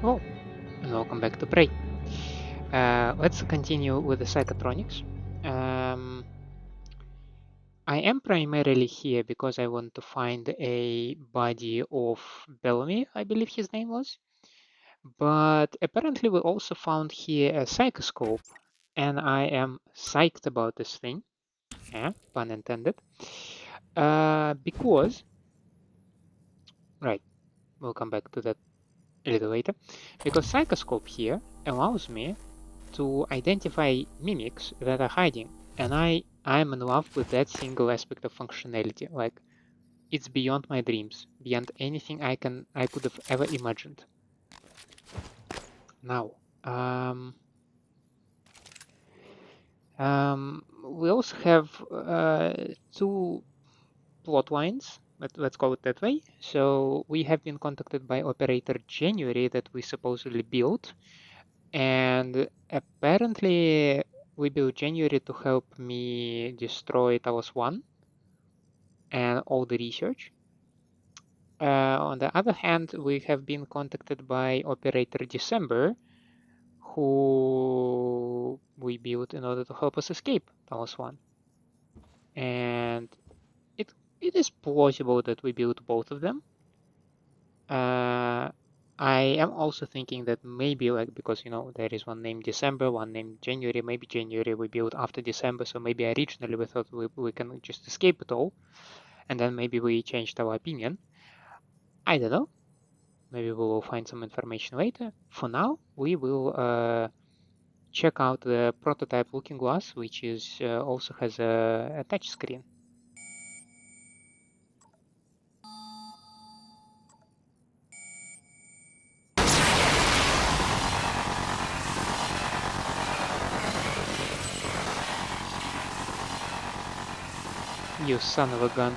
Hello, and welcome back to Prey. Let's continue with the Psychotronics. I am primarily here because I want to find a body of Bellamy, I believe his name was. But apparently we also found here a psychoscope, and I am psyched about this thing. Yeah, pun intended. Because, right, we'll come back to that a little later. Because psychoscope here allows me to identify mimics that are hiding, and I'm in love with that single aspect of functionality. Like, it's beyond my dreams, beyond anything I could have ever imagined. Now, we also have two plot lines. Let's call it that way. So we have been contacted by operator January that we supposedly built, and apparently we built January to help me destroy Talos 1 and all the research. On the other hand, we have been contacted by operator December, who we built in order to help us escape Talos 1. And it is plausible that we built both of them. I am also thinking that maybe, like, because there is one named December, one named January. Maybe January we built after December, so maybe originally we thought we can just escape it all, and then maybe we changed our opinion. I don't know. Maybe we will find some information later. For now, we will check out the prototype looking glass, which is also has a touch screen. You son of a gun.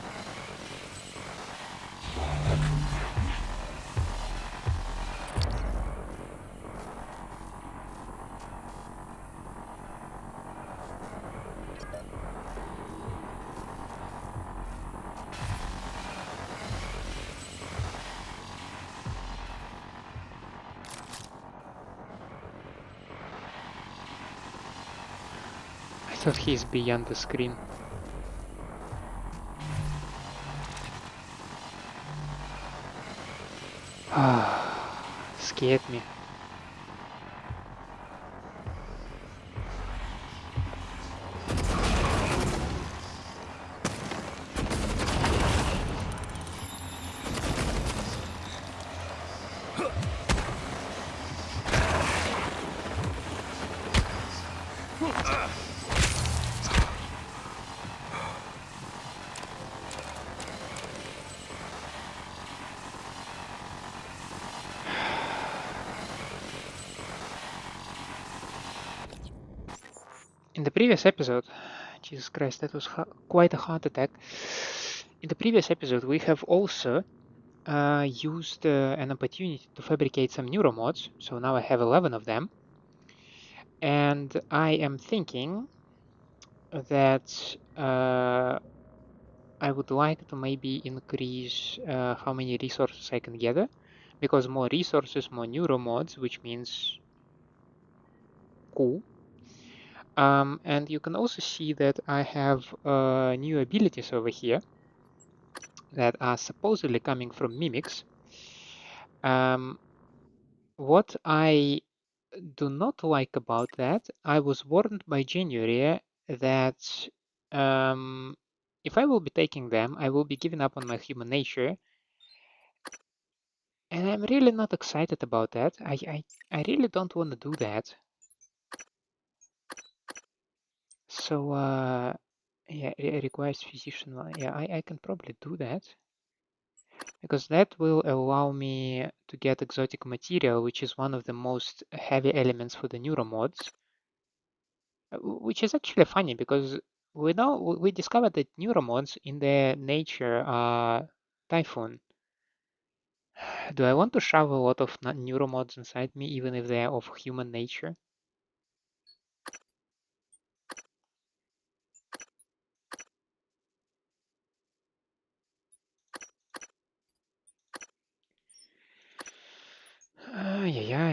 I thought he's beyond the screen. Scared me. In the previous episode, Jesus Christ, that was quite a heart attack. In the previous episode, we have also used an opportunity to fabricate some neuromods. So now I have 11 of them. And I am thinking that I would like to maybe increase how many resources I can gather. Because more resources, more neuromods, which means cool. And you can also see that I have new abilities over here that are supposedly coming from mimics. What I do not like about that, I was warned by January that if I will be taking them, I will be giving up on my human nature. And I'm really not excited about that. I really don't want to do that. So, yeah, it requires physician. Yeah, I can probably do that. Because that will allow me to get exotic material, which is one of the most heavy elements for the neuromods. Which is actually funny because we discovered that neuromods in their nature are Typhon. Do I want to shove a lot of neuromods inside me, even if they are of human nature? Yeah.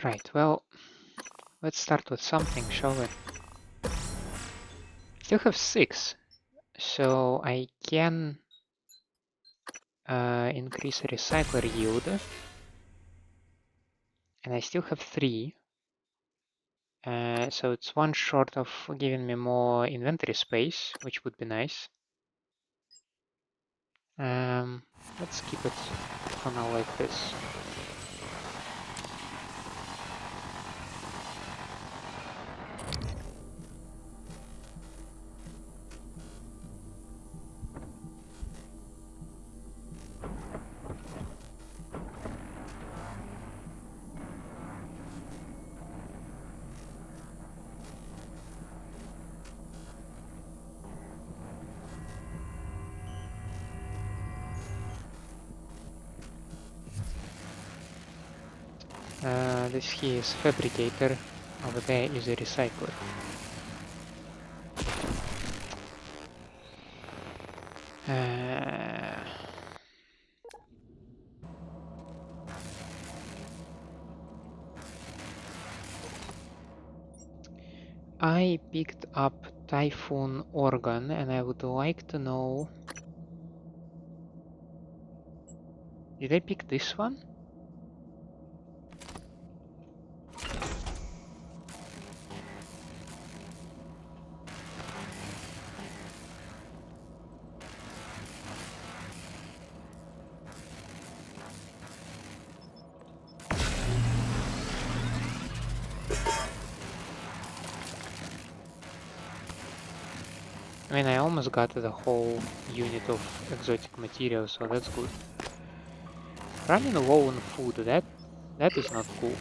Right, well, let's start with something, shall we? Still have 6, so I can increase recycler yield, and I still have 3. So it's one short of giving me more inventory space, which would be nice. Let's keep it for now like this. This here is fabricator, over there is a recycler. I picked up Typhon organ, and I would like to know... Did I pick this one? I mean, I almost got the whole unit of exotic material, so that's good. Running low on food, that is not cool.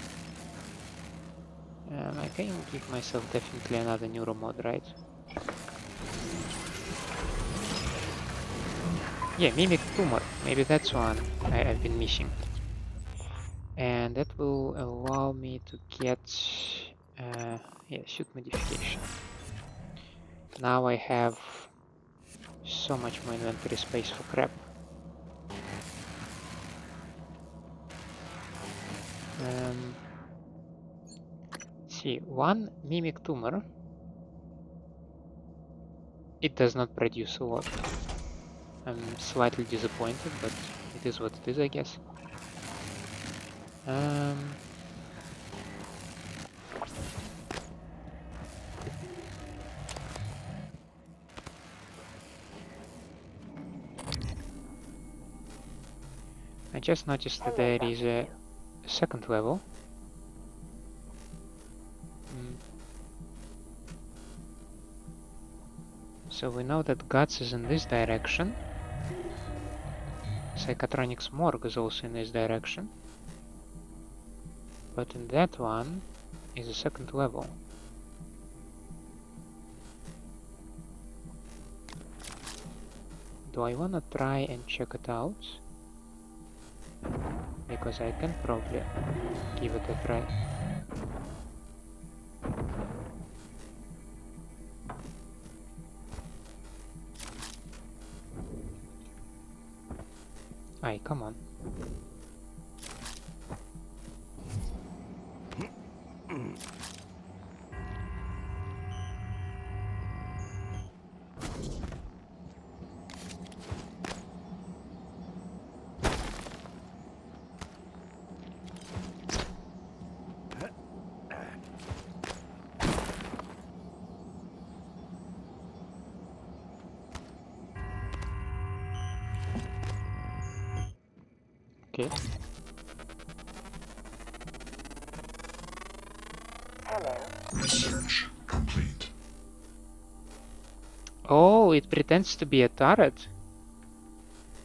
I can give myself definitely another neuro mod, right? Yeah, mimic tumor. Maybe that's one I've been missing. And that will allow me to get yeah, suit modification. Now I have so much more inventory space for crap. See, one mimic tumor. It does not produce a lot. I'm slightly disappointed, but it is what it is, I guess. I just noticed that there is a second level. So we know that guts is in this direction. Psychotronics morgue is also in this direction. But in that one is a second level. Do I wanna try and check it out? Because I can probably give it a try. Aye, come on. Okay. Research complete. Oh, it pretends to be a turret.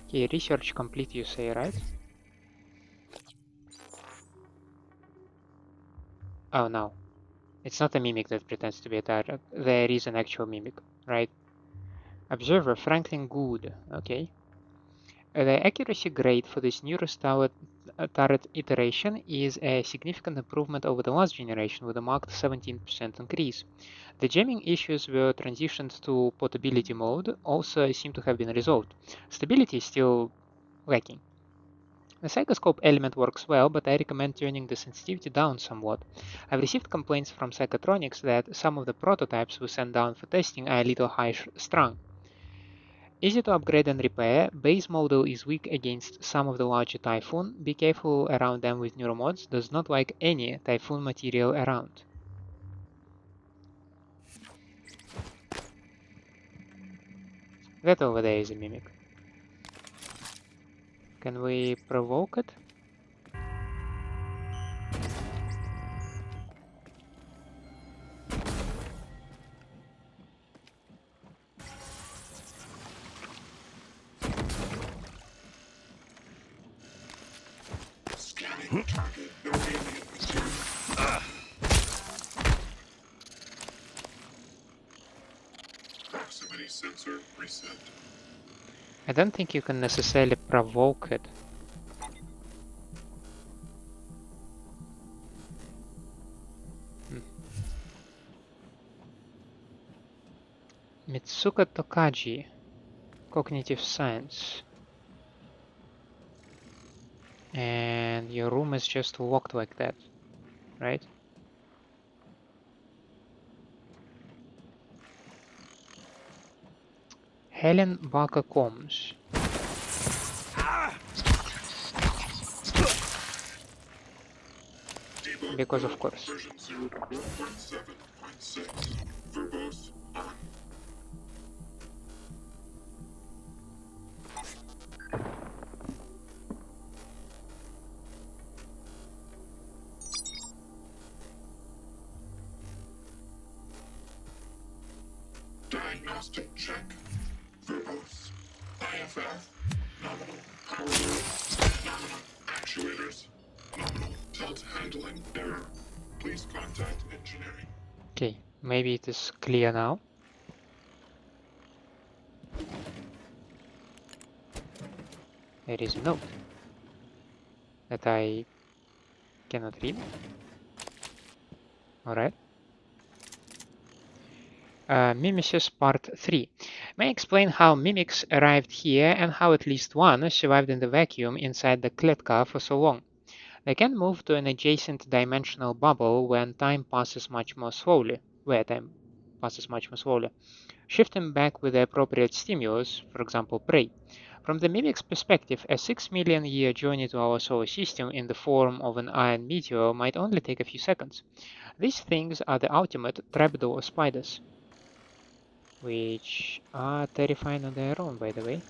Okay, research complete, you say, right? Oh no. It's not a mimic that pretends to be a turret. There is an actual mimic, right? Observer Franklin Good. Okay. The accuracy grade for this newest turret iteration is a significant improvement over the last generation with a marked 17% increase. The jamming issues were transitioned to portability mode also seem to have been resolved. Stability is still lacking. The psychoscope element works well, but I recommend turning the sensitivity down somewhat. I've received complaints from Psychotronics that some of the prototypes we sent down for testing are a little high-strung. Easy to upgrade and repair, base model is weak against some of the larger Typhon, be careful around them with neuromods, does not like any Typhon material around. That over there is a mimic. Can we provoke it? Scanning target, no alien material. Proximity sensor reset. I don't think you can necessarily provoke it. Mitsuka Tokaji, Cognitive Science. And your room is just locked like that, right? Helen Barker Combs. Because of course. Version 0.7.6. Verbose on. Diagnostic check. Verbose. IFF. Nominal power load. Nominal actuators. Nominal tilt handling error. Please contact engineering. Okay, maybe it is clear now. There is a note that I cannot read. Alright. Mimesis Part 3. May I explain how mimics arrived here and how at least one survived in the vacuum inside the kletka for so long. They can move to an adjacent dimensional bubble when time passes much more slowly, shifting back with the appropriate stimulus, for example prey. From the mimic's perspective, a 6 million-year journey to our solar system in the form of an iron meteor might only take a few seconds. These things are the ultimate trapdoor spiders, which are terrifying on their own, by the way.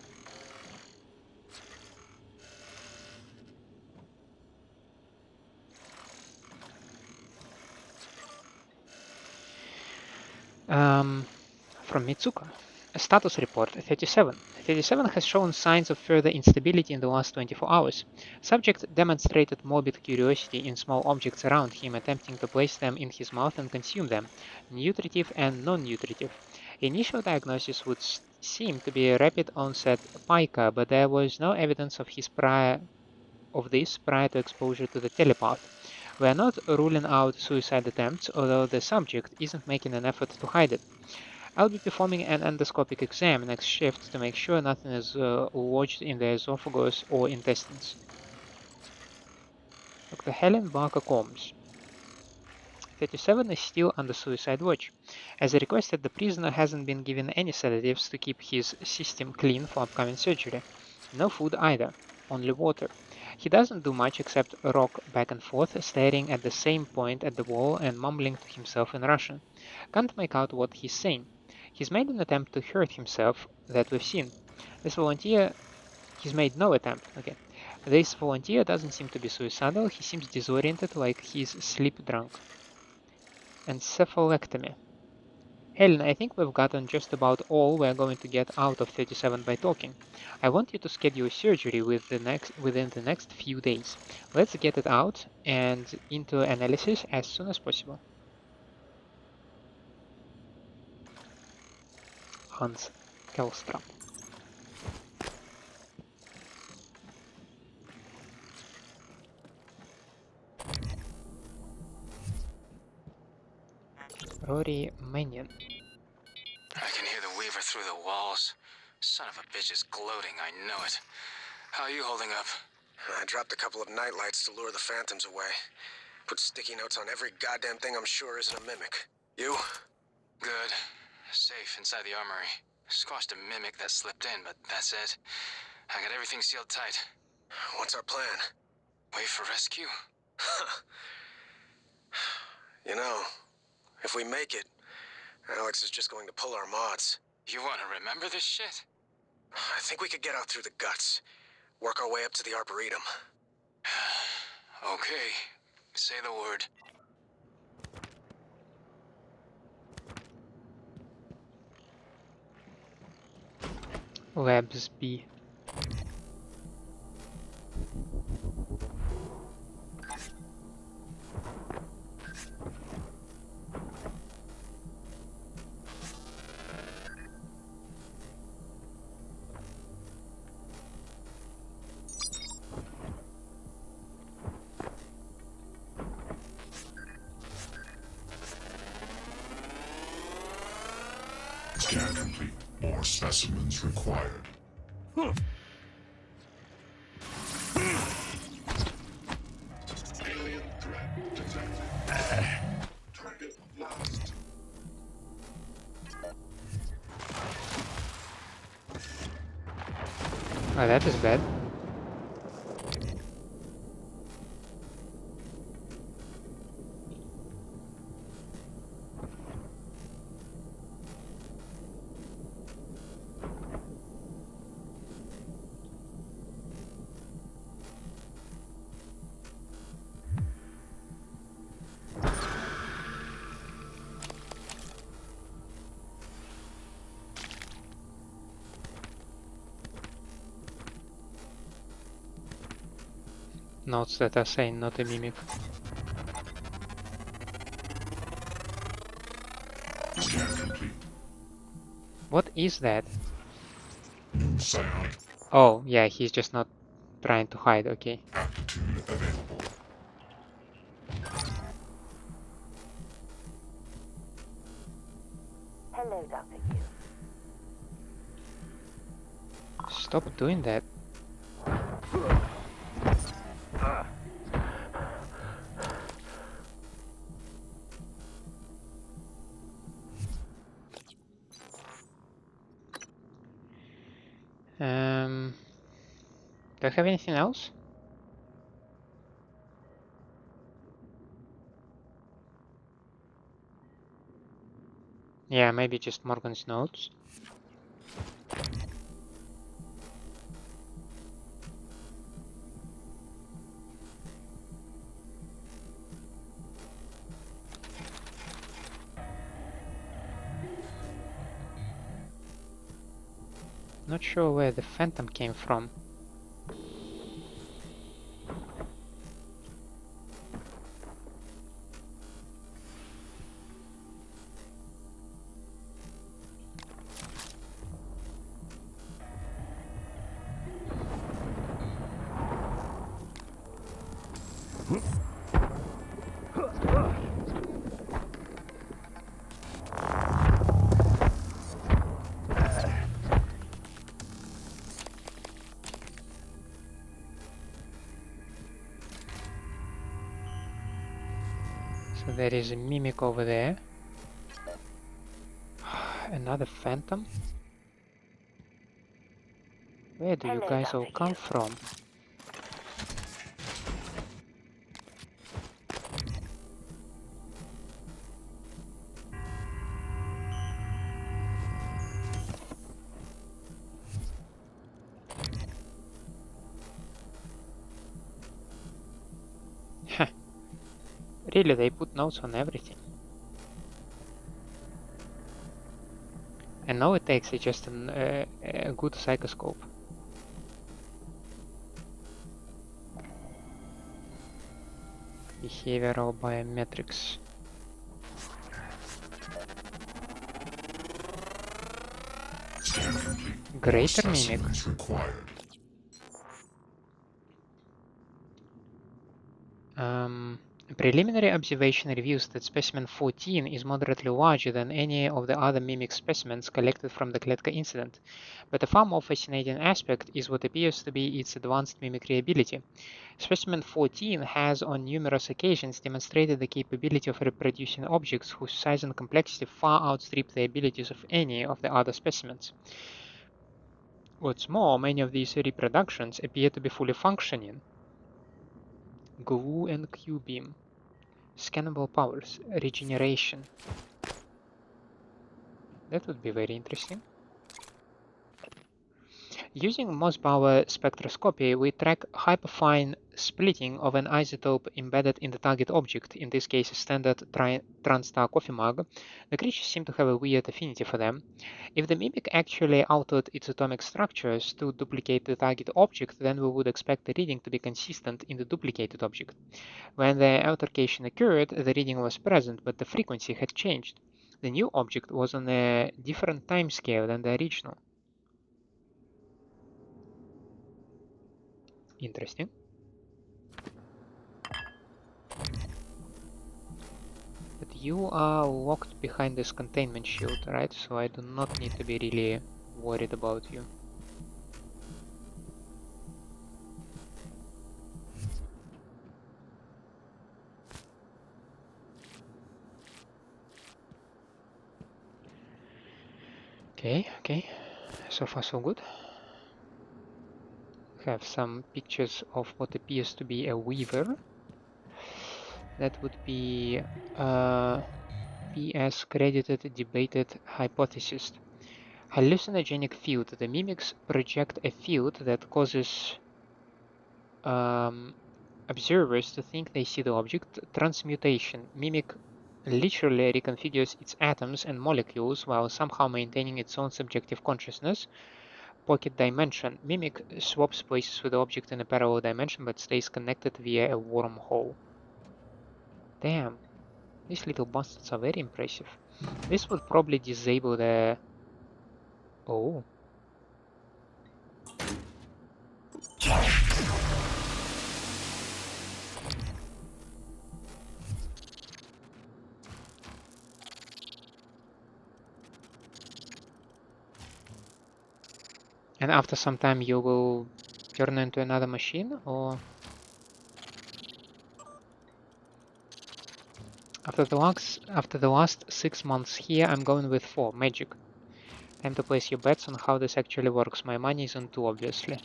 From Mitsuka. A status report 37. 37 has shown signs of further instability in the last 24 hours. Subject demonstrated morbid curiosity in small objects around him, attempting to place them in his mouth and consume them, nutritive and non-nutritive. Initial diagnosis would seem to be a rapid onset pica, but there was no evidence of this prior to exposure to the telepath. We are not ruling out suicide attempts, although the subject isn't making an effort to hide it. I'll be performing an endoscopic exam next shift to make sure nothing is lodged in the esophagus or intestines. Dr. Helen Barker Combs. 37 is still under suicide watch. As requested, the prisoner hasn't been given any sedatives to keep his system clean for upcoming surgery. No food either, only water. He doesn't do much except rock back and forth, staring at the same point at the wall and mumbling to himself in Russian. Can't make out what he's saying. He's made an attempt to hurt himself that we've seen. He's made no attempt. Okay. This volunteer doesn't seem to be suicidal. He seems disoriented, like he's sleep drunk. Encephalectomy. Helen, I think we've gotten just about all we're going to get out of 37 by talking. I want you to schedule surgery within the next few days. Let's get it out and into analysis as soon as possible. Hans Kellstrap. Rory Manion. I can hear the weaver through the walls. Son of a bitch is gloating, I know it. How are you holding up? I dropped a couple of nightlights to lure the phantoms away. Put sticky notes on every goddamn thing I'm sure isn't a mimic. You? Good. Safe inside the armory. Squashed a mimic that slipped in, but that's it. I got everything sealed tight. What's our plan? Wait for rescue? You know, if we make it, Alex is just going to pull our mods. You want to remember this shit? I think we could get out through the guts. Work our way up to the Arboretum. Okay. Say the word. Labs B. Scan complete. More specimens required. Alien threat detected. Target lost. Oh, that is bad. Notes that are saying not a mimic. Scan complete. What is that? New psionic Oh, yeah, he's just not trying to hide, okay. aptitude available. Hello, Dr. Hugh. Stop doing that. Do I have anything else? Yeah, maybe just Morgan's notes. Not sure where the phantom came from. So there is a mimic over there. Another phantom? Where do you Hello, guys all Dr. come Hugh. from? Really, they put notes on everything. And now it takes just a good psychoscope. Behavioral biometrics. Scan complete. Greater More mimic. specimens required. A preliminary observation reveals that specimen 14 is moderately larger than any of the other mimic specimens collected from the Kletka incident, but a far more fascinating aspect is what appears to be its advanced mimicry ability. Specimen 14 has on numerous occasions demonstrated the capability of reproducing objects whose size and complexity far outstrip the abilities of any of the other specimens. What's more, many of these reproductions appear to be fully functioning. Glue and Q-beam. Scannable powers. Regeneration. That would be very interesting. Using Mossbauer spectroscopy, we track hyperfine splitting of an isotope embedded in the target object, in this case a standard TranStar coffee mug. The creatures seem to have a weird affinity for them. If the mimic actually altered its atomic structures to duplicate the target object, then we would expect the reading to be consistent in the duplicated object. When the altercation occurred, the reading was present, but the frequency had changed. The new object was on a different timescale than the original. Interesting. But you are locked behind this containment shield, right? So I do not need to be really worried about you. Okay. So far so good. Have some pictures of what appears to be a weaver. That would be PS credited debated hypothesis. Hallucinogenic field. The mimics project a field that causes observers to think they see the object. Transmutation. Mimic literally reconfigures its atoms and molecules while somehow maintaining its own subjective consciousness. Pocket dimension. Mimic swaps places with the object in a parallel dimension but stays connected via a wormhole. Damn, these little bastards are very impressive. This would probably disable the... Oh. And after some time you will turn into another machine, or... After the last 6 months here, I'm going with 4, magic. Time to place your bets on how this actually works. My money is on 2, obviously.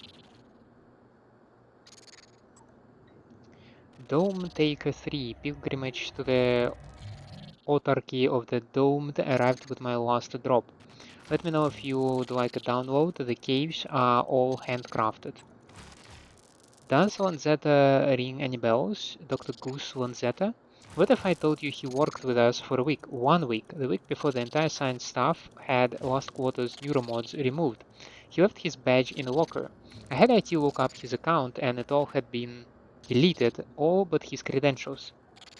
Dome Taker 3, pilgrimage to the autarky of the domed arrived with my last drop. Let me know if you would like a download. The caves are all handcrafted. Does Lanzetta ring any bells? Dr. Goose Lanzetta? What if I told you he worked with us for a week? 1 week. The week before the entire science staff had last quarter's neuromods removed. He left his badge in a locker. I had IT look up his account and it all had been deleted, all but his credentials.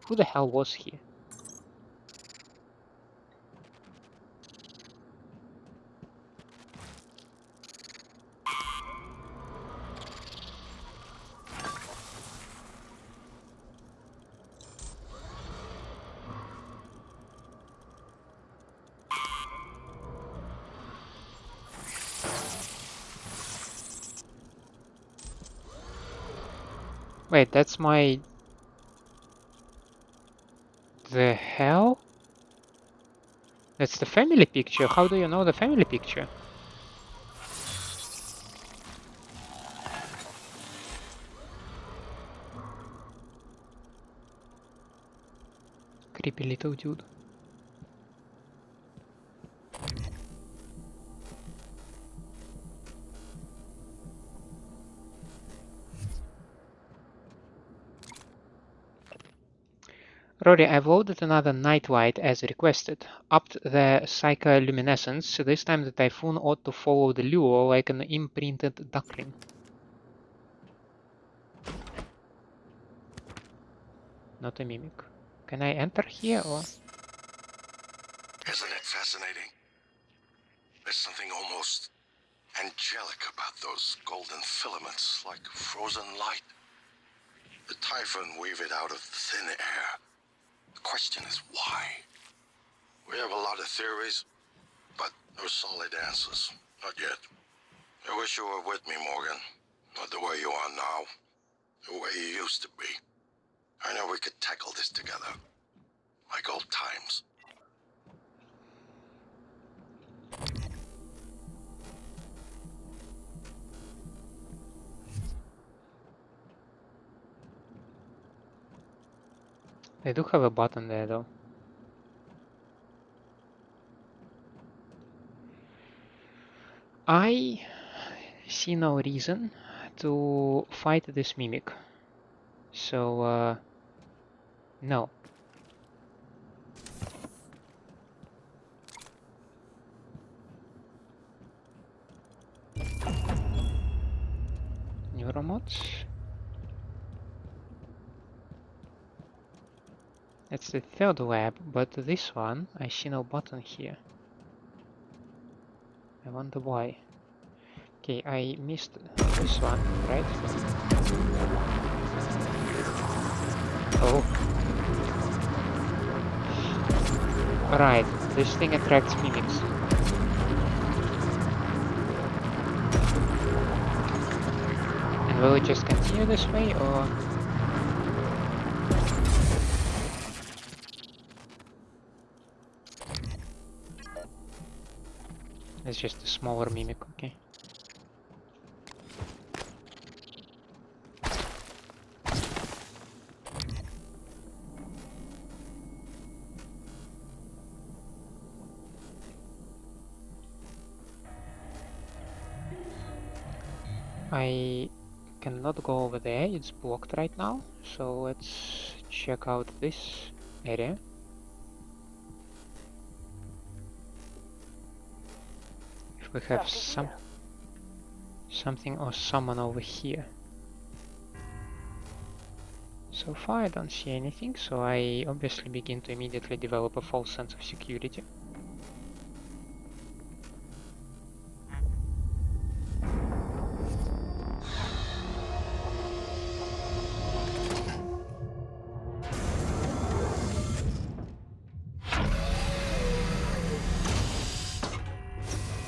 Who the hell was he? Wait, that's my... The hell? That's the family picture. How do you know the family picture? Creepy little dude. Rory, I've loaded another nightlight as requested. Upped the psycholuminescence. This time the Typhon ought to follow the lure like an imprinted duckling. Not a mimic. Can I enter here or? Isn't it fascinating? There's something almost angelic about those golden filaments, like frozen light. The Typhon weave it out of thin air. The question is why? We have a lot of theories, but no solid answers. Not yet. I wish you were with me, Morgan. Not the way you are now. The way you used to be. I know we could tackle this together. Like old times. They do have a button there though. I see no reason to fight this mimic. So, no. Neuromods. That's the third lab, but this one, I see no button here. I wonder why. Okay, I missed this one, right? Oh. Right, this thing attracts mimics. And will it just continue this way, or...? It's just a smaller mimic, okay. I cannot go over there, it's blocked right now, so let's check out this area. If we have something or someone over here. So far I don't see anything, so I obviously begin to immediately develop a false sense of security.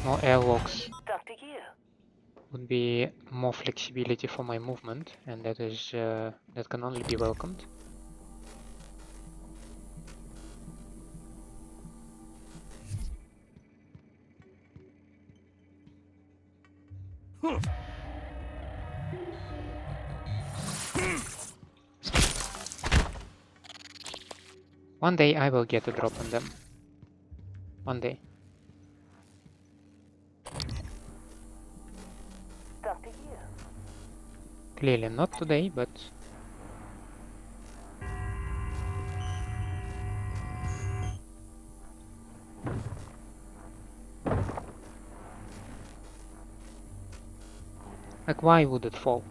More airlocks would be more flexibility for my movement, and that is that can only be welcomed. One day I will get a drop on them. One day. Clearly not today, but... Like, why would it fall?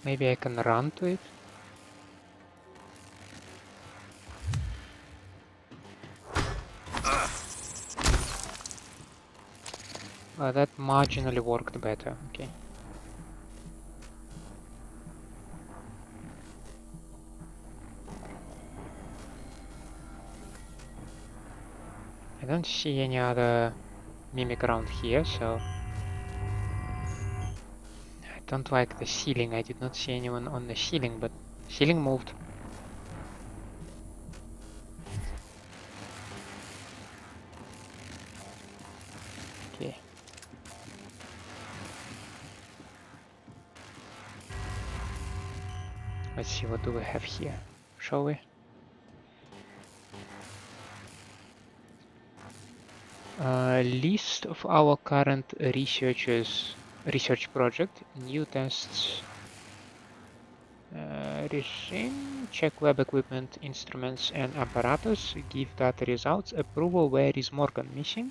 Maybe I can run to it? That marginally worked better, okay. I don't see any other mimic around here, so... I don't like the ceiling. I did not see anyone on the ceiling, but ceiling moved. Okay. Let's see, what do we have here, shall we? List of our current research project, new tests, regime, check lab equipment, instruments and apparatus, give data results, approval, where is Morgan missing?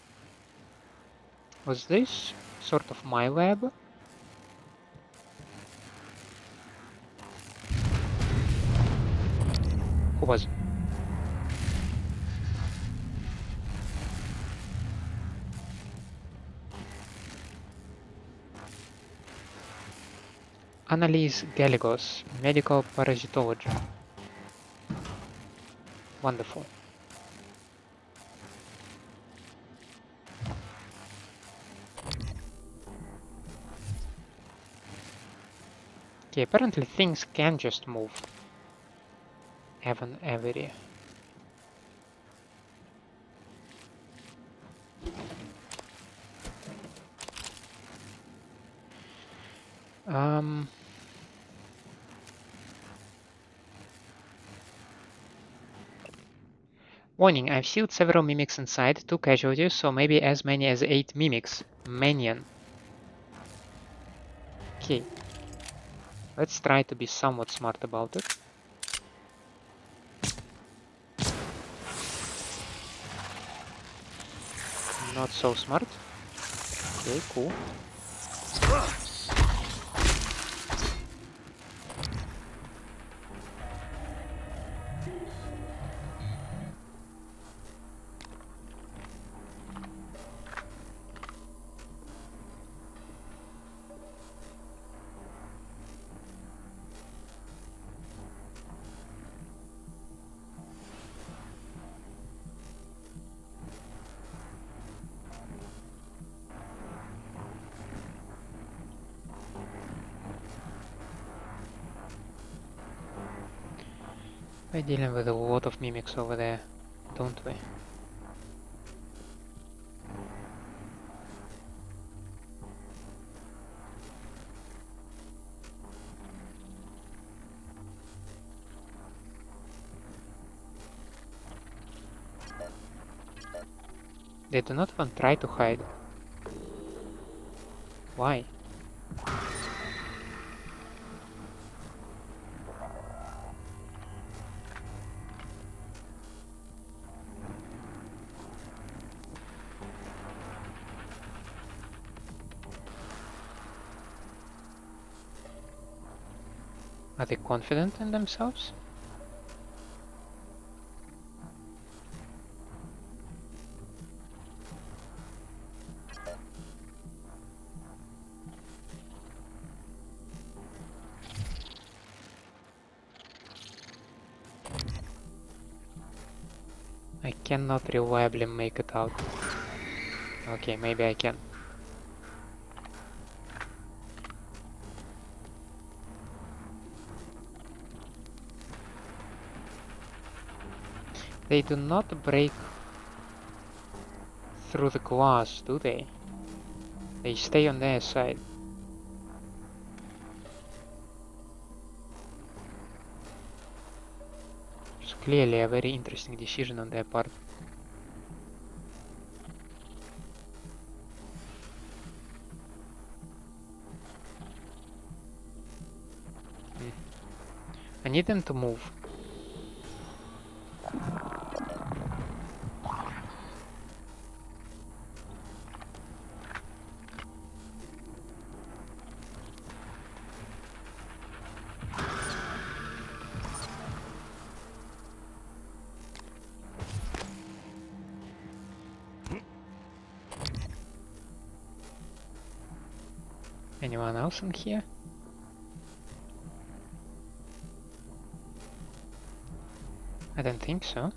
Was this sort of my lab? Who was? Annalise Gallegos, medical parasitology. Wonderful. Okay, apparently things can just move. Evan Avery. Warning, I've sealed several mimics inside, 2 casualties, so maybe as many as 8 mimics. Manion. Okay. Let's try to be somewhat smart about it. Not so smart. Okay, cool. We're dealing with a lot of mimics over there, don't we? They do not even try to hide. Why? Are they confident in themselves? I cannot reliably make it out. Okay, maybe I can. They do not break through the glass, do they? They stay on their side. It's clearly a very interesting decision on their part. I need them to move. Anyone else in here? I don't think so.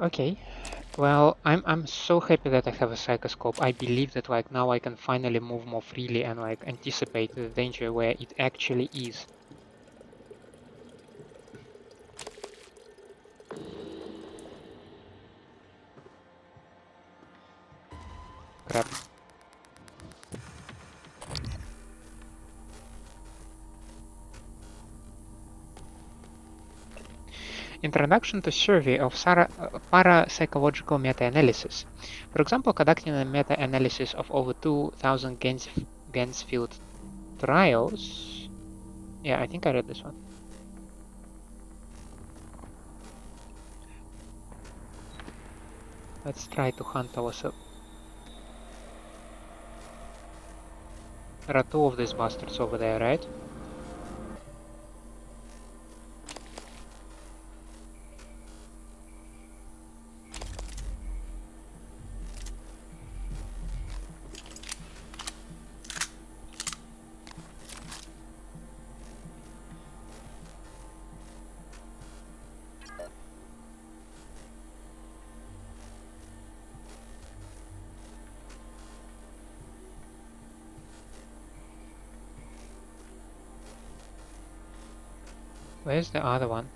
Okay. Well, I'm so happy that I have a psychoscope. I believe that like now I can finally move more freely and like anticipate the danger where it actually is. Crap. Introduction to survey of parapsychological meta-analysis. For example, conducting a meta-analysis of over 2,000 Gansfield trials. Yeah, I think I read this one. Let's try to hunt ourselves. There are 2 of these bastards over there, right? Where's the other one?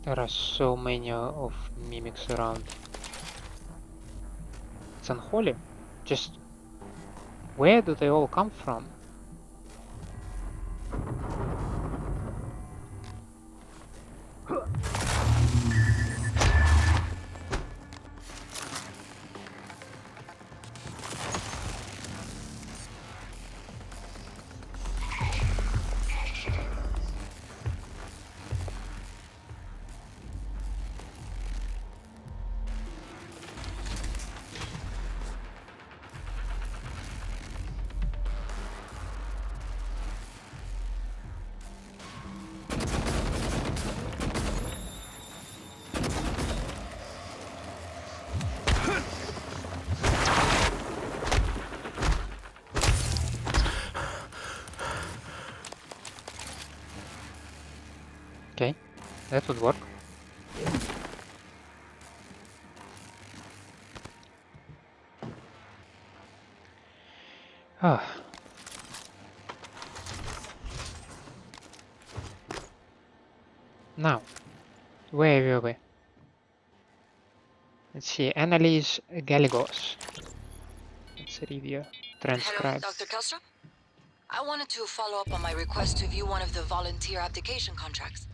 There are so many of mimics around. It's unholy. Just where do they all come from? Okay, that would work. Ah. Now, where were we? Let's see, Annalise Gallegos. Let's review, Hello, transcribe. Dr. Kelstrup? I wanted to follow up on my request to view one of the volunteer application contracts.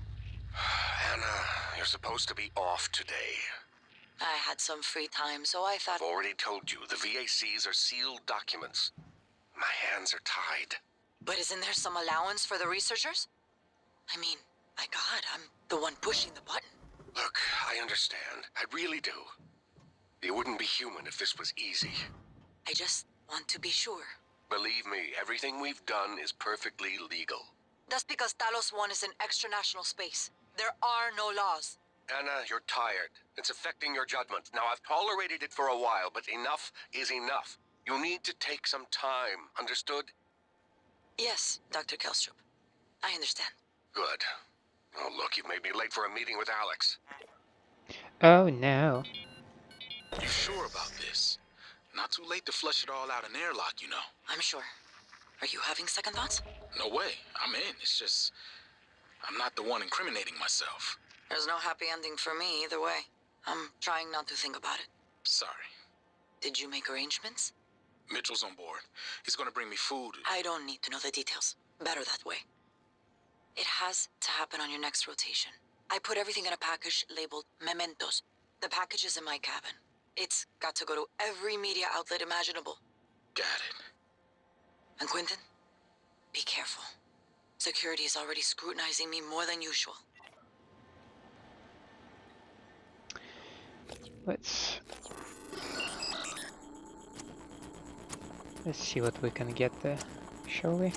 Anna, you're supposed to be off today. I had some free time, so I thought... I've already told you, the VACs are sealed documents. My hands are tied. But isn't there some allowance for the researchers? I mean, my God, I'm the one pushing the button. Look, I understand. I really do. You wouldn't be human if this was easy. I just want to be sure. Believe me, everything we've done is perfectly legal. That's because Talos 1 is an extra-national space. There are no laws. Anna, you're tired. It's affecting your judgment. Now, I've tolerated it for a while, but enough is enough. You need to take some time, understood? Yes, Dr. Kelstrup. I understand. Good. Oh, look, you've made me late for a meeting with Alex. Oh no. You sure about this? Not too late to flush it all out in airlock, you know. I'm sure. Are you having second thoughts? No way. I'm in. It's just... I'm not the one incriminating myself. There's no happy ending for me either way. I'm trying not to think about it. Sorry. Did you make arrangements? Mitchell's on board. He's gonna bring me food. I don't need to know the details. Better that way. It has to happen on your next rotation. I put everything in a package labeled mementos. The package is in my cabin. It's got to go to every media outlet imaginable. Got it. And Quentin, be careful. Security is already scrutinizing me more than usual. Let's see what we can get there, shall we?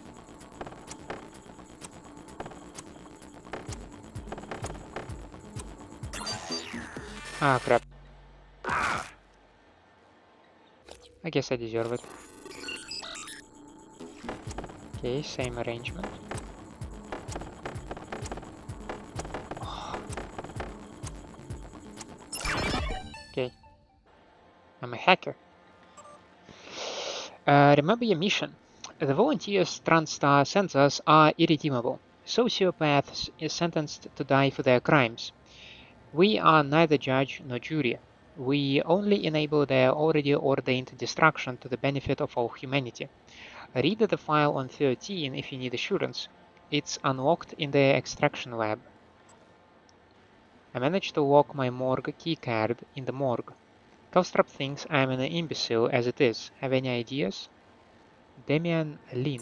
Ah, crap. I guess I deserve it. Okay, same arrangement. Okay. I'm a hacker. Remember your mission. The volunteers TranStar sensors are irredeemable. Sociopaths is sentenced to die for their crimes. We are neither judge nor jury. We only enable their already ordained destruction to the benefit of all humanity. Read the file on 13 if you need assurance. It's unlocked in the extraction lab. I managed to lock my morgue keycard in the morgue. Calstrap thinks I'm an imbecile as it is. Have any ideas? Demian Linn.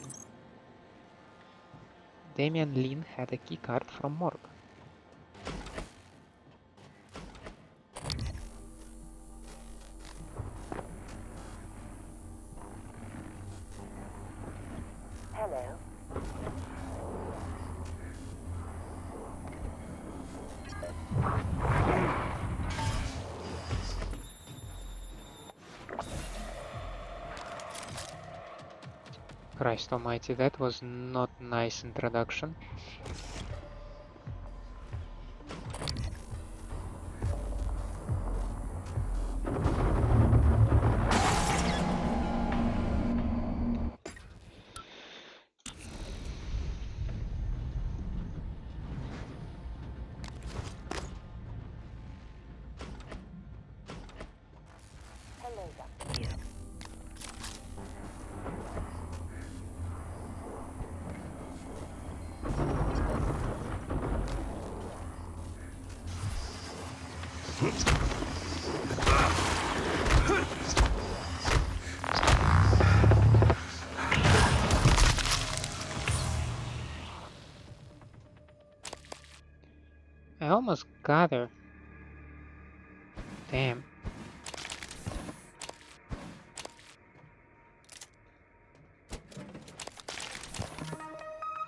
Demian Linn had a keycard from morgue. Hello. Christ almighty, that was not nice introduction. Hello, Dr. Yu. I almost got her. Damn.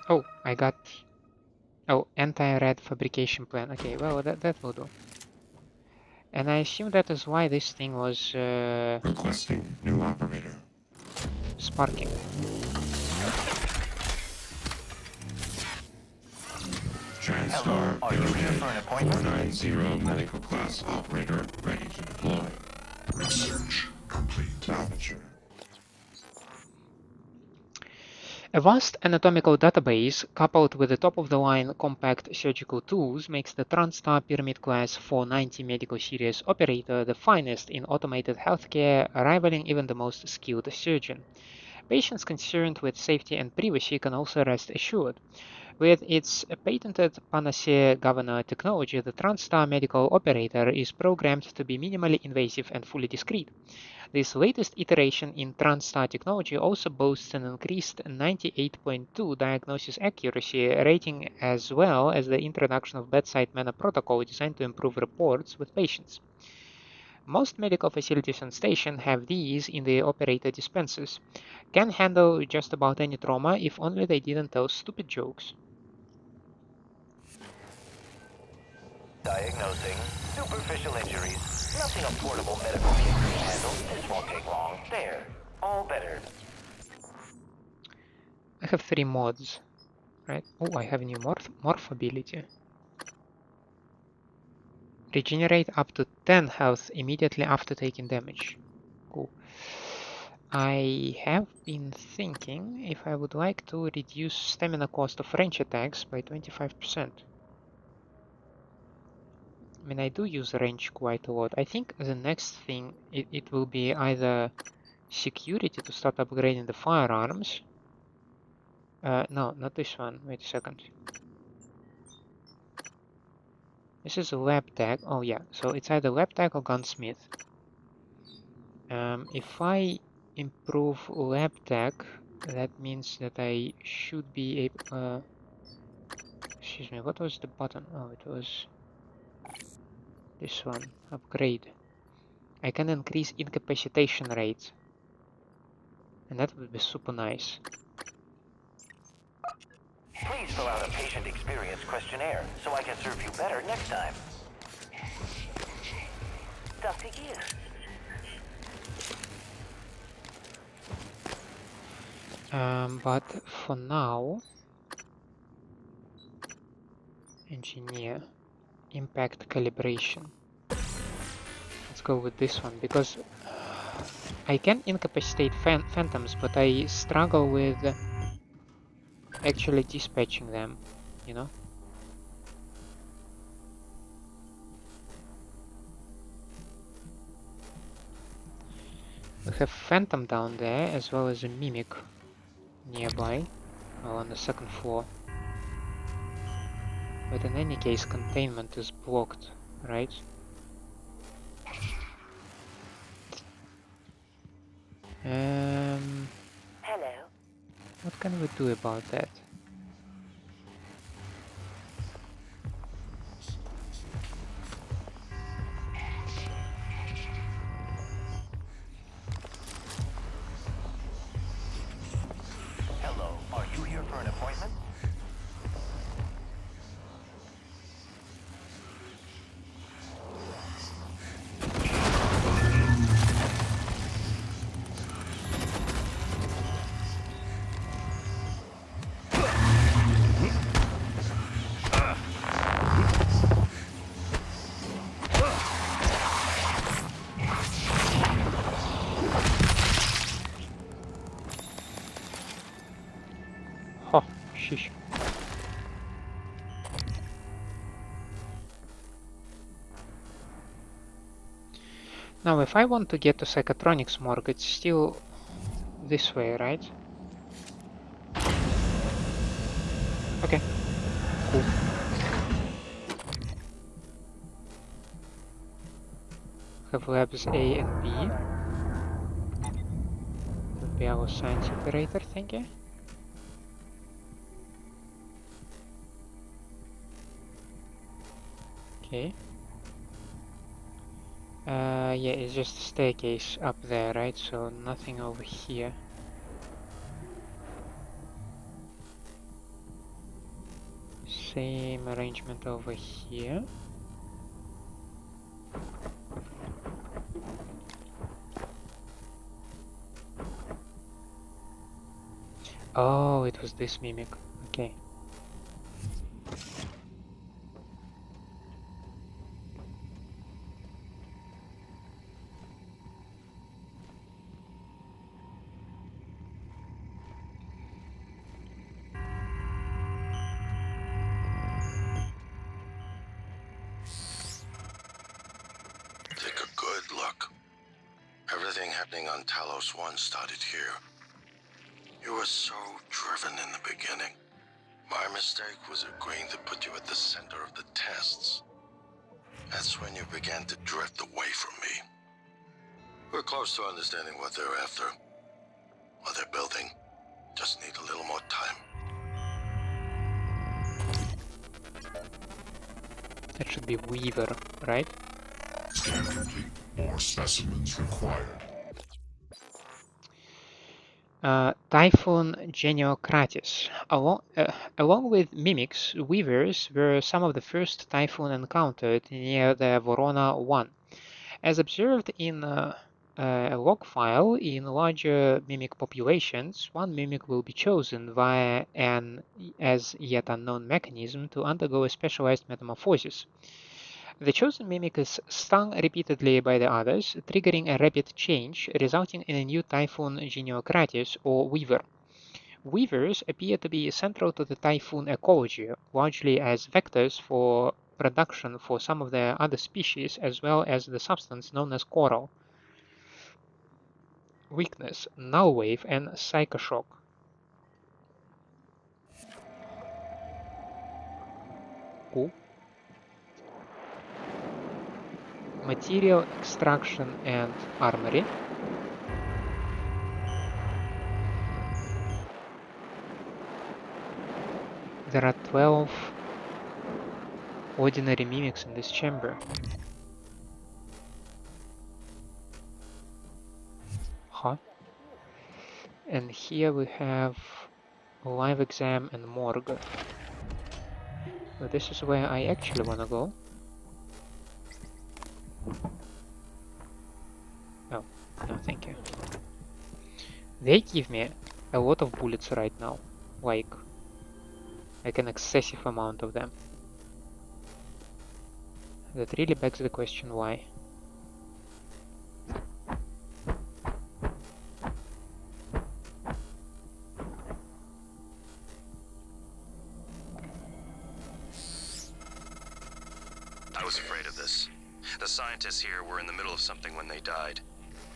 Oh, I got... Oh, anti-red fabrication plan. Okay, well, that will do. And I assume that is why this thing was Requesting new operator. sparking. TranStar Are you here for an appointment? 490 medical class operator ready to deploy. Research complete. Aperture. A vast anatomical database coupled with the top-of-the-line compact surgical tools makes the TranStar Pyramid Class 490 Medical Series operator the finest in automated healthcare, rivaling even the most skilled surgeon. Patients concerned with safety and privacy can also rest assured. With its patented Panacea Governor technology, the TranStar Medical Operator is programmed to be minimally invasive and fully discreet. This latest iteration in TranStar technology also boasts an increased 98.2 diagnosis accuracy rating as well as the introduction of bedside manner protocol designed to improve reports with patients. Most medical facilities on station have these in the operator dispensers. Can handle just about any trauma if only they didn't tell stupid jokes. Diagnosing superficial injuries. Nothing a portable medical kit can handle. This won't take long. There. All better. I have 3 mods, right? Oh, I have a new morph ability. Regenerate up to 10 health immediately after taking damage. Cool. I have been thinking if I would like to reduce stamina cost of range attacks by 25%. I mean, I do use range quite a lot. I think the next thing, it will be either security to start upgrading the firearms. No, not this one. Wait a second. This is a lab tech. Oh yeah, so it's either lab tech or gunsmith. If I improve lab tech, that means that I should be able... excuse me, what was the button? Oh, it was this one, upgrade. I can increase incapacitation rate. And that would be super nice. Please fill out a patient experience questionnaire so I can serve you better next time. Dr. Yu. But for now, engineer, impact calibration. Let's go with this one because I can incapacitate phantoms, but I struggle with actually dispatching them, you know? We have Phantom down there, as well as a Mimic nearby, well, on the second floor. But in any case, containment is blocked, right? can we do about that? Hello, are you here for an appointment? Oh, sheesh. Now, if I want to get to Psychotronics morgue, it's still this way, right? Okay, cool. Have labs A and B. Would be our science operator, thank you. Okay. Yeah, it's just a staircase up there, right? So nothing over here. Same arrangement over here. Oh, it was this mimic. Okay. Take a good look. Everything happening on Talos 1 started here. You were so driven in the beginning. My mistake was agreeing to put you at the center of the tests. That's when you began to drift away from me. We're close to understanding what they're after. What they're building. Just need a little more time. That should be Weaver, right? Scan complete. More specimens required. Typhon Geniocratis. Along with mimics, weavers were some of the first Typhon encountered near the Vorona 1. As observed in a log file, in larger mimic populations, one mimic will be chosen via an as yet unknown mechanism to undergo a specialized metamorphosis. The chosen mimic is stung repeatedly by the others, triggering a rapid change, resulting in a new Typhon Geniocratis or Weaver. Weavers appear to be central to the Typhon ecology, largely as vectors for production for some of the other species, as well as the substance known as coral. Weakness, null wave, and psychoshock. Cool. Material extraction and armory. There are 12 ordinary mimics in this chamber. Huh? And here we have live exam and morgue. So this is where I actually wanna go. Oh, no, thank you. They give me a lot of bullets right now, like an excessive amount of them. That really begs the question why. I was afraid of this. The scientists here were in the middle of something when they died.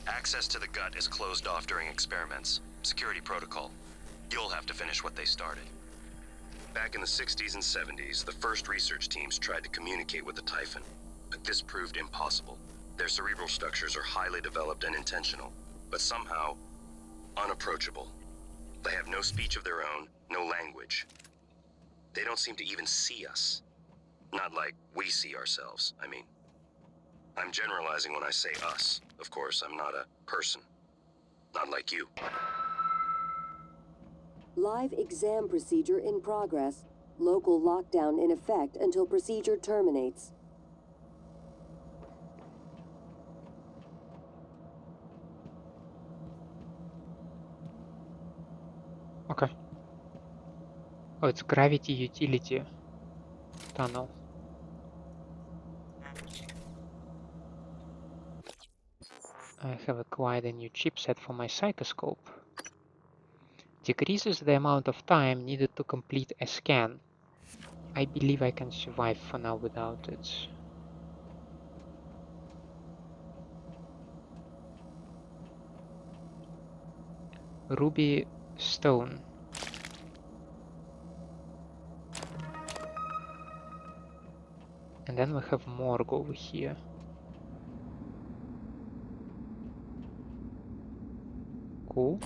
Access to the gut is closed off during experiments. Security protocol. You'll have to finish what they started. Back in the 60s and 70s, the first research teams tried to communicate with the Typhon, but this proved impossible. Their cerebral structures are highly developed and intentional, but somehow unapproachable. They have no speech of their own, no language. They don't seem to even see us. Not like we see ourselves, I mean. I'm generalizing when I say us. Of course, I'm not a person. Not like you. Live exam procedure in progress. Local lockdown in effect until procedure terminates. Okay. Oh, it's gravity utility tunnel. I have acquired a new chipset for my psychoscope. Decreases the amount of time needed to complete a scan. I believe I can survive for now without it. Ruby stone. And then we have morgue over here. Cool.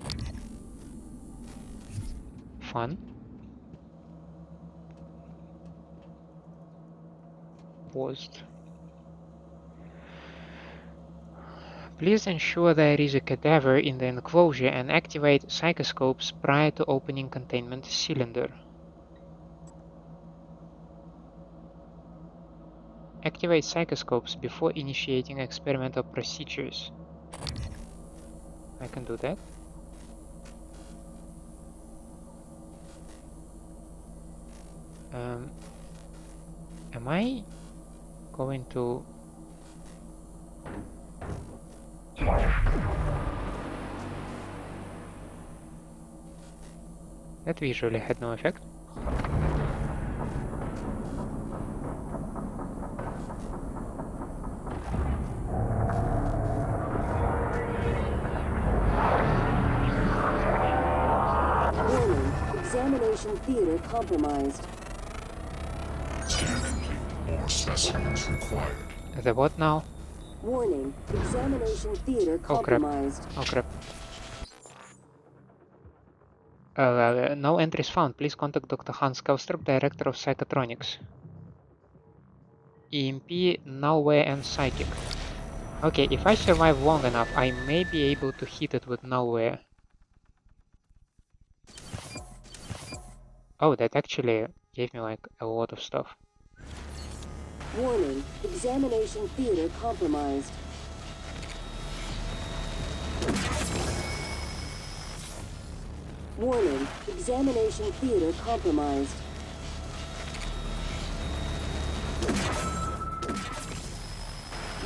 Fun. Paused. Please ensure there is a cadaver in the enclosure and activate psychoscopes prior to opening containment cylinder. Activate psychoscopes before initiating experimental procedures. I can do that. Am I going to... That visually had no effect. Warning, examination theater compromised. Scan complete. More specimens required. The what now? Warning, examination theater Oh crap. compromised. Oh crap. No entries found. Please contact Dr. Hans Kaustrup, Director of Psychotronics. EMP, nowhere and psychic. Okay, if I survive long enough, I may be able to hit it with nowhere. Oh, that actually gave me like a lot of stuff. Warning, examination theater compromised. Warning, examination theater compromised.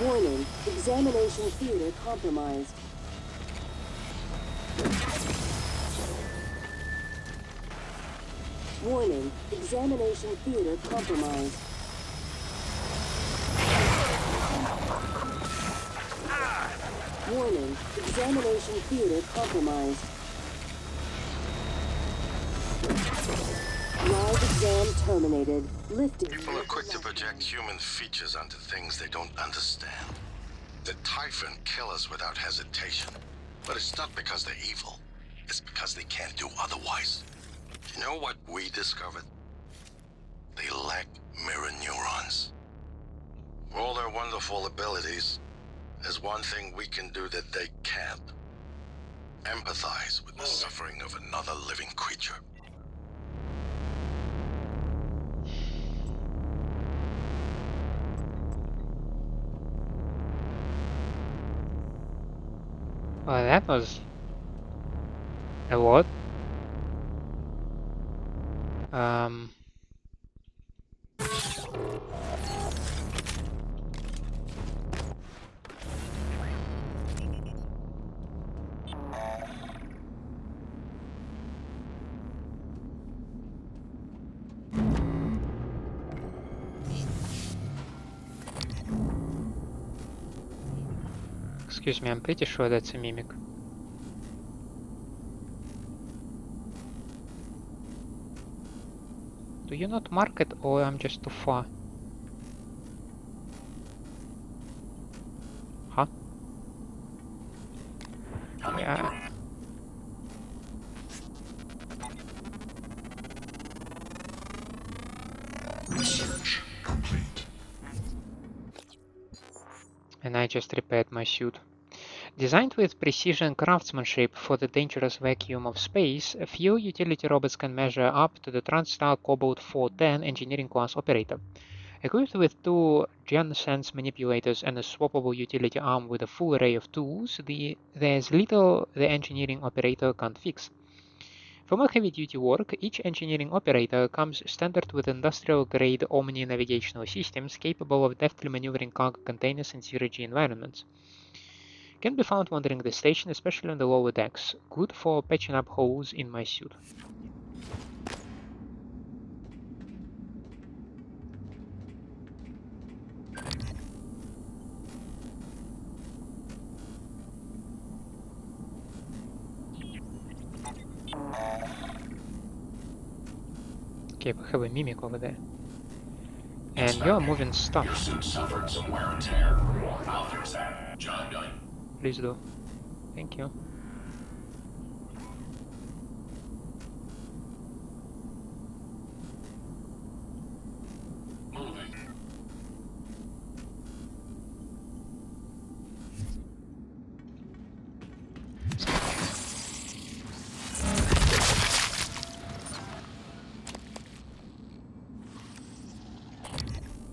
Warning, examination theater compromised. Warning, examination theater compromised. Warning, examination theater compromised. Live exam terminated. Lifting. People are quick to project human features onto things they don't understand. The Typhon kill us without hesitation. But it's not because they're evil. It's because they can't do otherwise. You know what we discovered? They lack mirror neurons. For all their wonderful abilities, there's one thing we can do that they can't. Empathize with the suffering of another living creature. Well, that was a lot. Excuse me, I'm pretty sure that's a mimic. Do you not mark it, or I'm just too far? Huh? Yeah. and I just repaired my suit. Designed with precision craftsmanship for the dangerous vacuum of space, a few utility robots can measure up to the TranStar Cobalt 410 engineering class operator. Equipped with two GenSense manipulators and a swappable utility arm with a full array of tools, there's little the engineering operator can't fix. For more heavy-duty work, each engineering operator comes standard with industrial-grade Omni navigational systems capable of deftly maneuvering cargo containers in zero-G environments. Can be found wandering the station, especially on the lower decks. Good for patching up holes in my suit. Okay, we have a mimic over there. And you're moving stuff. Your suit suffered some wear and tear. I'll fix that. Job done. Please do. Thank you. Moving.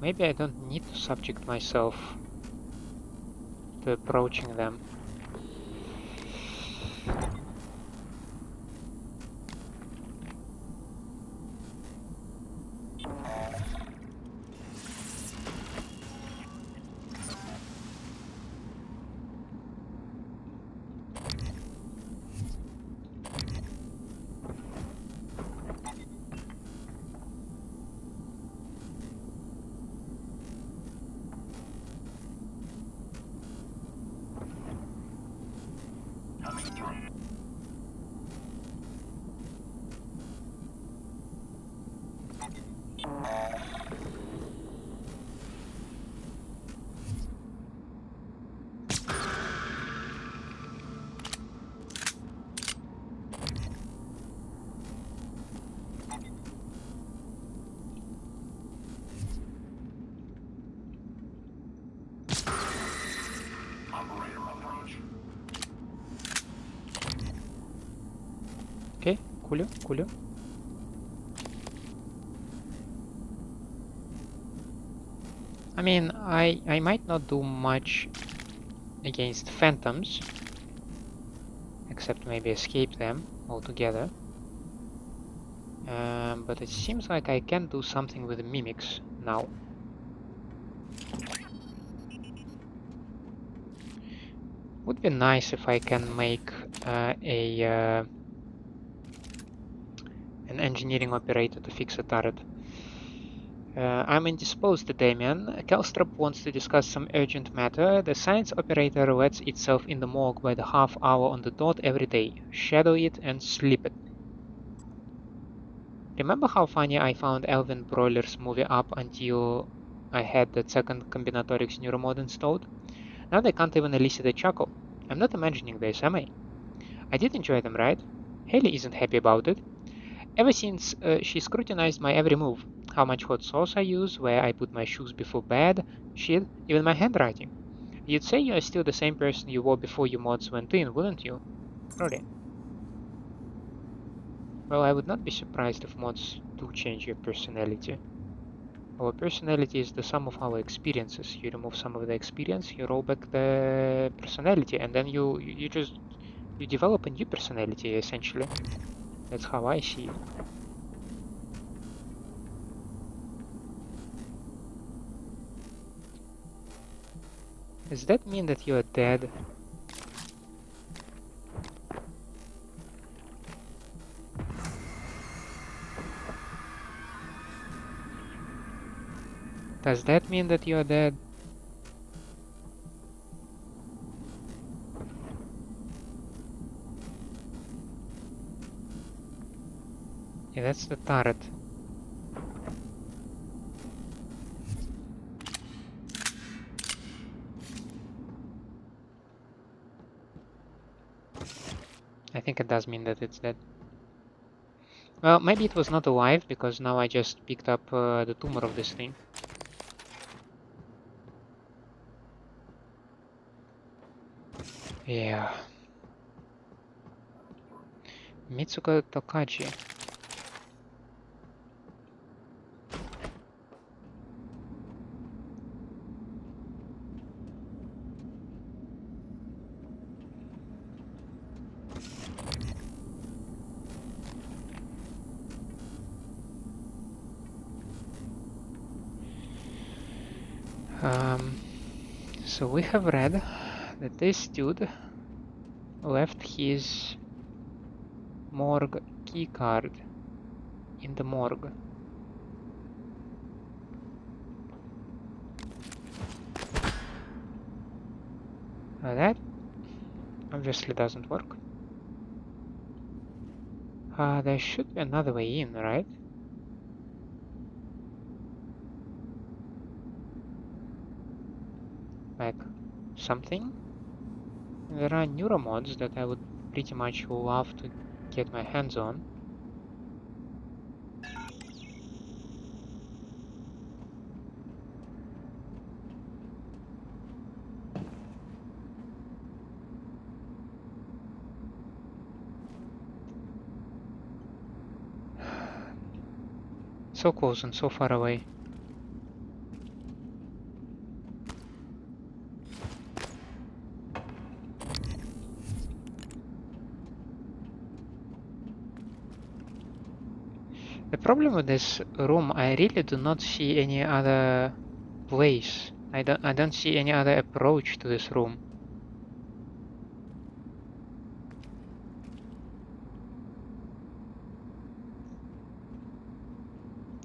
Maybe I don't need to subject myself to approaching them. Coming through. Operator approach. Okay, coolio, coolio. I mean, I might not do much against phantoms, except maybe escape them altogether. But it seems like I can do something with the mimics now. Would be nice if I can make an engineering operator to fix a turret. I'm indisposed, Demian. Calstrop wants to discuss some urgent matter. The science operator lets itself in the morgue by the half hour on the dot every day. Shadow it and sleep it. Remember how funny I found Alvin Broiler's movie up until I had that second combinatorics neuromod installed? Now they can't even elicit a chuckle. I'm not imagining this, am I? I did enjoy them, right? Haley isn't happy about it. Ever since she scrutinized my every move, how much hot sauce I use, where I put my shoes before bed, shit, even my handwriting. You'd say you are still the same person you were before you mods went in, wouldn't you? Rory. Well, I would not be surprised if mods do change your personality. Our personality is the sum of our experiences. You remove some of the experience, you roll back the personality, and then you develop a new personality, essentially. That's how I see it. Does that mean that you are dead? Does that mean that you are dead? Yeah, that's the turret. I think it does mean that it's dead. Well, maybe it was not alive, because now I just picked up the tumor of this thing. Yeah. Mitsuko Tokaji. So we have read that this dude left his morgue keycard in the morgue. That obviously doesn't work. There should be another way in, right? Like something? There are neuromods that I would pretty much love to get my hands on. So close and so far away. The problem with this room, I really do not see any other place. I don't see any other approach to this room.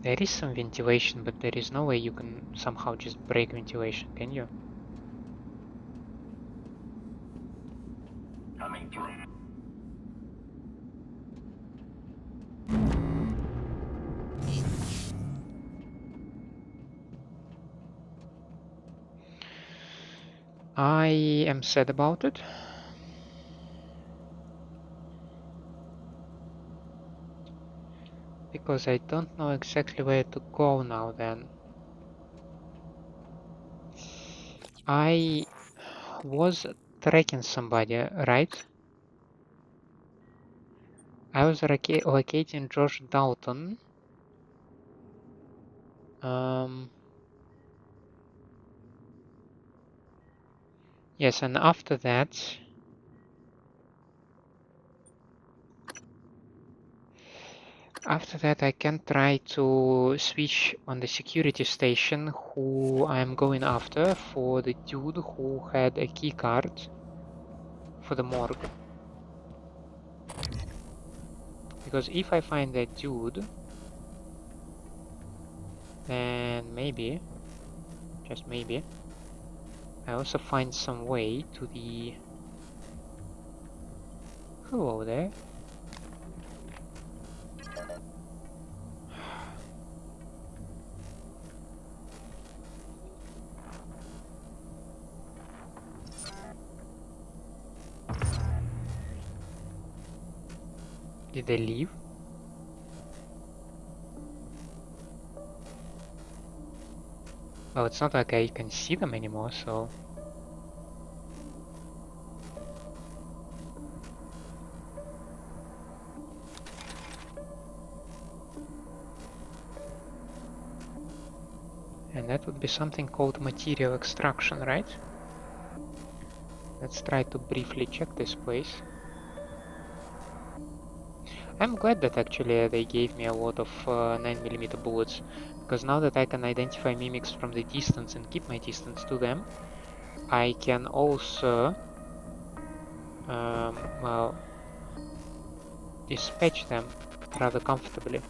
There is some ventilation, but there is no way you can somehow just break ventilation, can you? Coming through. I am sad about it. Because I don't know exactly where to go now then. I was tracking somebody, right? I was locating Josh Dalton. Yes, and after that, I can try to switch on the security station who I'm going after for the dude who had a key card for the morgue. Because if I find that dude, then maybe, just maybe, I also find some way to the... Hello there. Did they leave? Well, it's not like I can see them anymore, so... And that would be something called material extraction, right? Let's try to briefly check this place. I'm glad that actually they gave me a lot of 9mm bullets, because now that I can identify mimics from the distance and keep my distance to them, I can also, well, dispatch them rather comfortably.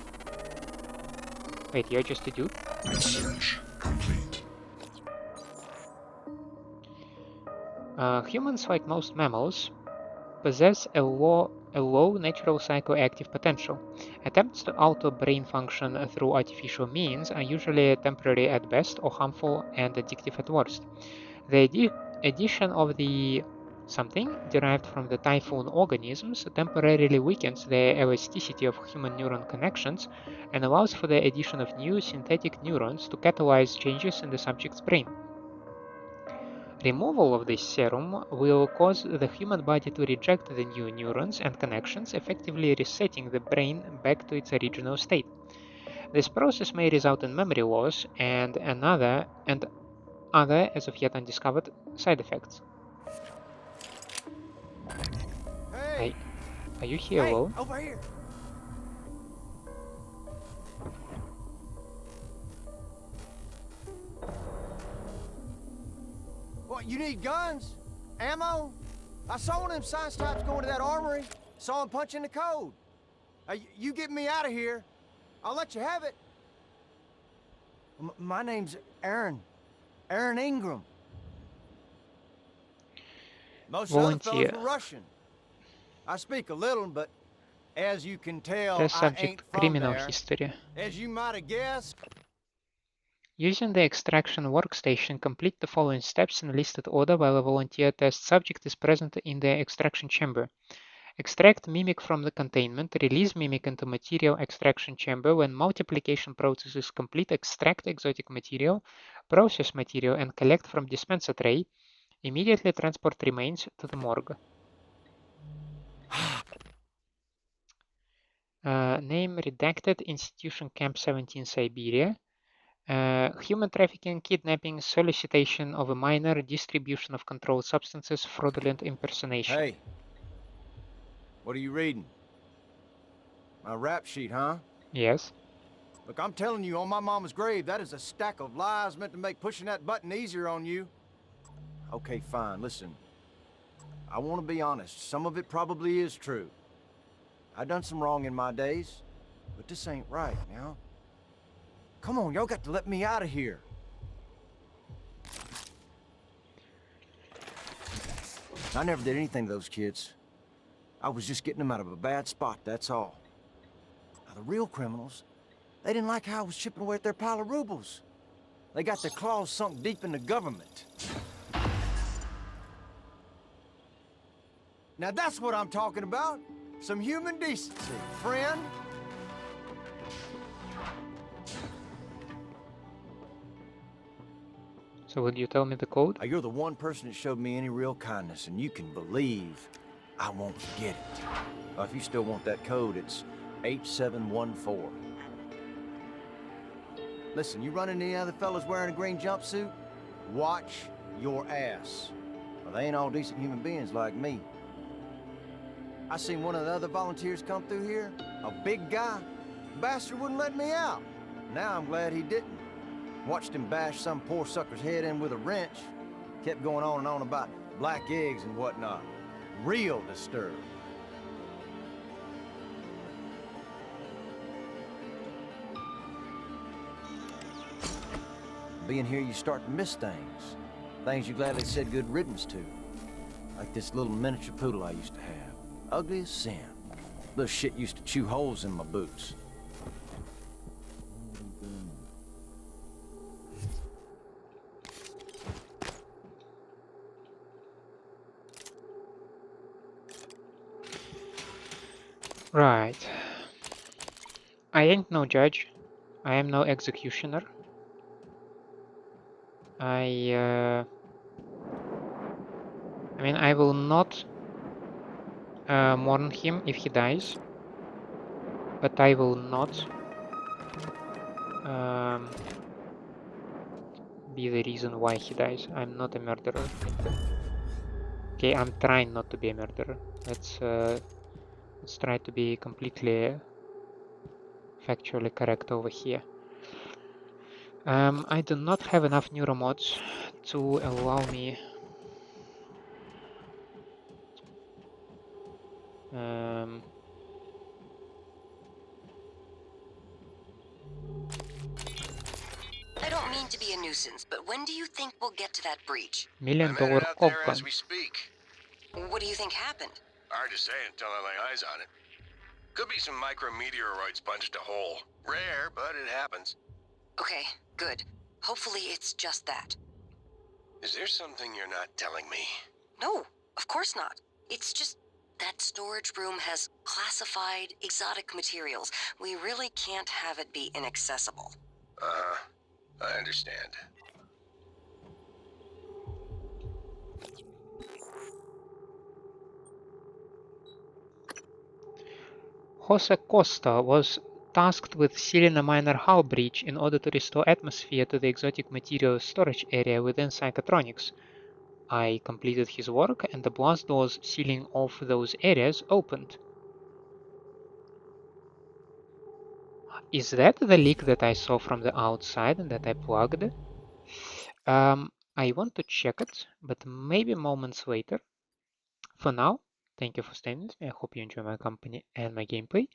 Wait, you're just a dude? Research complete. Humans, like most mammals, possess a low natural psychoactive potential. Attempts to alter brain function through artificial means are usually temporary at best or harmful and addictive at worst. The addition of the something derived from the Typhon organisms temporarily weakens the elasticity of human neuron connections and allows for the addition of new synthetic neurons to catalyze changes in the subject's brain. Removal of this serum will cause the human body to reject the new neurons and connections, effectively resetting the brain back to its original state. This process may result in memory loss and other as of yet undiscovered side effects. Hey! Are you here Hey! alone? Over here! What, you need guns? Ammo? I saw one of them science types going to that armory. Saw him punching the code. You get me out of here. I'll let you have it. My name's Aaron. Aaron Ingram. Most of the other fellas were Russian. I speak a little, but as you can tell, Test I subject ain't from criminal there. history. As you might have guessed. Using the extraction workstation, complete the following steps in listed order while a volunteer test subject is present in the extraction chamber. Extract mimic from the containment. Release mimic into material extraction chamber. When multiplication process is complete, extract exotic material, process material, and collect from dispenser tray. Immediately transport remains to the morgue. Name redacted. Institution Camp 17 Siberia. Human trafficking, kidnapping, solicitation of a minor, distribution of controlled substances, fraudulent impersonation. Hey, what are you reading? My rap sheet, huh? Yes. Look, I'm telling you, on my mama's grave, that is a stack of lies meant to make pushing that button easier on you. Okay, fine, listen. I want to be honest. Some of it probably is true. I done some wrong in my days, but this ain't right, now. Come on, y'all got to let me out of here. I never did anything to those kids. I was just getting them out of a bad spot, that's all. Now, the real criminals, they didn't like how I was chipping away at their pile of rubles. They got their claws sunk deep in the government. Now that's what I'm talking about. Some human decency, friend. So will you tell me the code? You're the one person that showed me any real kindness, and you can believe I won't forget it. If you still want that code, it's 8714. Listen, you run into any other fellas wearing a green jumpsuit? Watch your ass. Well, they ain't all decent human beings like me. I seen one of the other volunteers come through here, a big guy. Bastard wouldn't let me out. Now I'm glad he didn't. Watched him bash some poor sucker's head in with a wrench. Kept going on and on about black eggs and whatnot. Real disturbed. Being here, you start to miss things. Things you gladly said good riddance to. Like this little miniature poodle I used to have. Ugly as sin. Little shit used to chew holes in my boots. Right. I ain't no judge. I am no executioner. I mean, I will not mourn him if he dies, but I will not be the reason why he dies. I'm not a murderer. Okay, I'm trying not to be a murderer. Let's try to be completely factually correct over here. I do not have enough neuromods to allow me I don't mean to be a nuisance, but when do you think we'll get to that breach? I'm $1 headed million out cop there gun. as we speak. What do you think happened? Hard to say until I lay eyes on it. Could be some micrometeoroids punched a hole. Rare, but it happens. Okay, good. Hopefully it's just that. Is there something you're not telling me? No, of course not. It's just that storage room has classified exotic materials. We really can't have it be inaccessible. I understand. Jose Costa was tasked with sealing a minor hull breach in order to restore atmosphere to the exotic materials storage area within Psychotronics. I completed his work, and the blast doors sealing off those areas opened. Is that the leak that I saw from the outside and that I plugged? I want to check it, but maybe moments later. For now, thank you for staying with me. I hope you enjoy my company and my gameplay.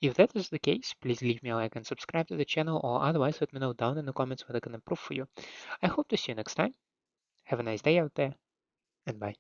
If that is the case, please leave me a like and subscribe to the channel, or otherwise let me know down in the comments what I can improve for you. I hope to see you next time. Have a nice day out there, and bye.